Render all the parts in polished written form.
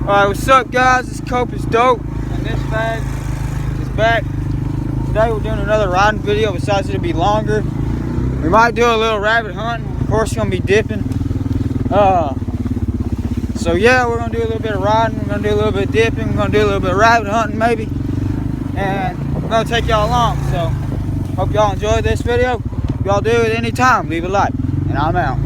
Alright, what's up guys? This Cope is dope, and this bag is back. Today we're doing another riding video, besides it'll be longer. We might do a little rabbit hunting. Of course, gonna be dipping. So yeah, we're gonna do a little bit of riding, we're gonna do a little bit of dipping, we're gonna do a little bit of rabbit hunting maybe. And we're gonna take y'all along. So hope y'all enjoyed this video. If y'all do at any time, leave a like. And I'm out.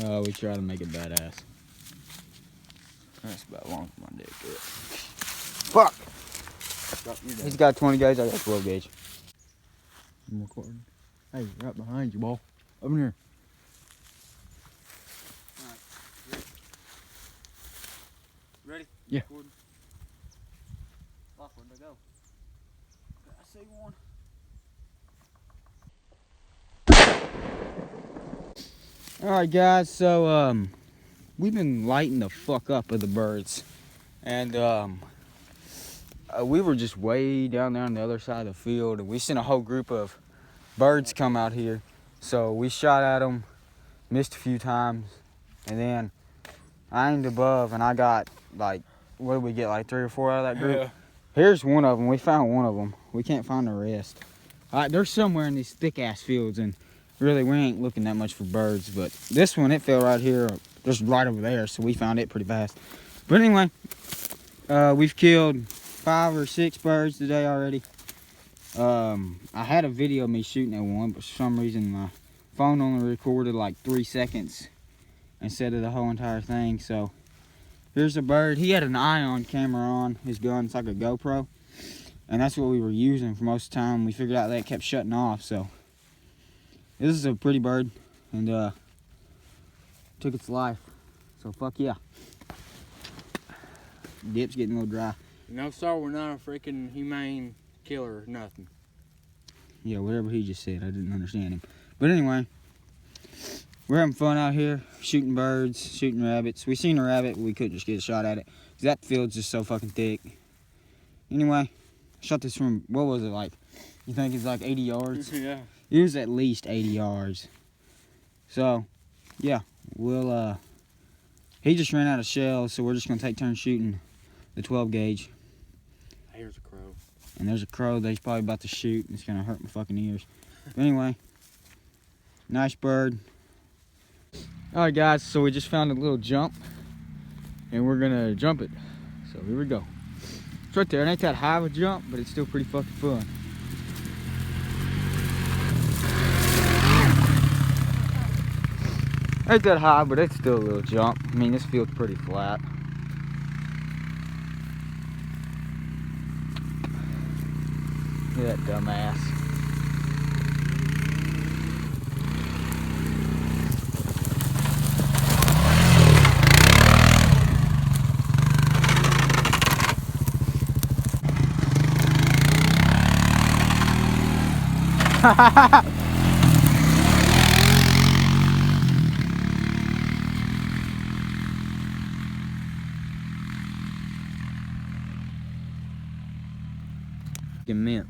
Oh, we try to make it badass. That's about long for my dick. Fuck! He's got 20 gauge, I got 12 gauge. I'm recording. Hey, right behind you, ball. Up in here. Alright, ready? Yeah. Recording. Fuck, where'd I go? I see one. Alright guys, so we've been lighting the fuck up of the birds, and we were just way down there on the other side of the field, and we seen a whole group of birds come out here. So we shot at them, missed a few times, and then I aimed above, and I got like, what did we get, like 3 or 4 out of that group? Yeah. Here's one of them. We found one of them. We can't find the rest. They're somewhere in these thick ass fields, and really, we ain't looking that much for birds, but this one, it fell right here, just right over there, so we found it pretty fast. But anyway, we've killed 5 or 6 birds today already. I had a video of me shooting at one, but for some reason my phone only recorded like 3 seconds instead of the whole entire thing. So here's a bird. He had an ion camera on his gun. It's like a GoPro, and that's what we were using for most of the time. We figured out that it kept shutting off, so this is a pretty bird, and took its life. So fuck yeah. Dip's getting a little dry. No, sir, we're not a freaking humane killer or nothing. Yeah, whatever he just said, I didn't understand him. But anyway, we're having fun out here, shooting birds, shooting rabbits. We seen a rabbit, but we couldn't just get a shot at it, because that field's just so fucking thick. Anyway, I shot this from, what was it, like, you think it's like 80 yards? Yeah. It was at least 80 yards. So, yeah, we'll, he just ran out of shells, so we're just going to take turns shooting the 12 gauge. Here's a crow. And there's a crow that he's probably about to shoot, and it's going to hurt my fucking ears. But anyway, nice bird. Alright guys, so we just found a little jump, and we're going to jump it. So here we go. It's right there. It ain't that high of a jump, but it's still pretty fucking fun. Ain't that high, but it's still a little jump. I mean, this field's pretty flat. Look at that dumbass. Mint.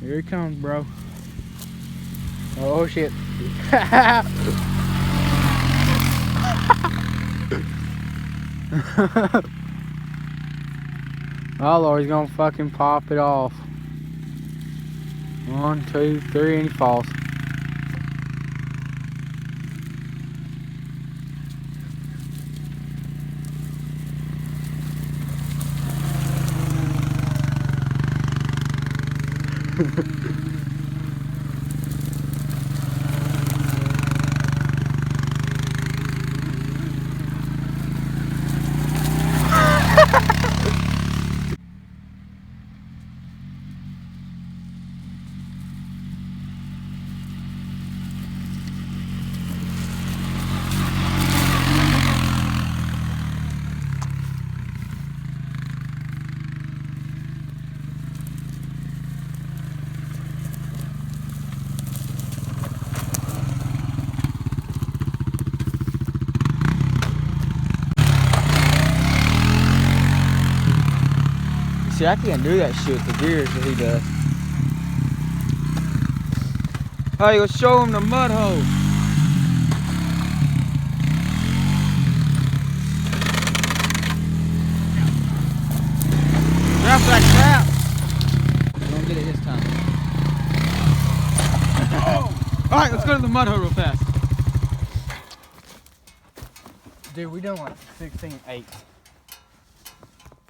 Here he comes, bro. Oh shit. Oh Lord, he's gonna fucking pop it off. 1, 2, 3, and he falls. See, I can't do that shit with the gears that he does. Hey, let's show him the mud hole. Drop that crap. Don't get it this time. All right, let's go to the mud hole real fast. Dude, we done like 16/8.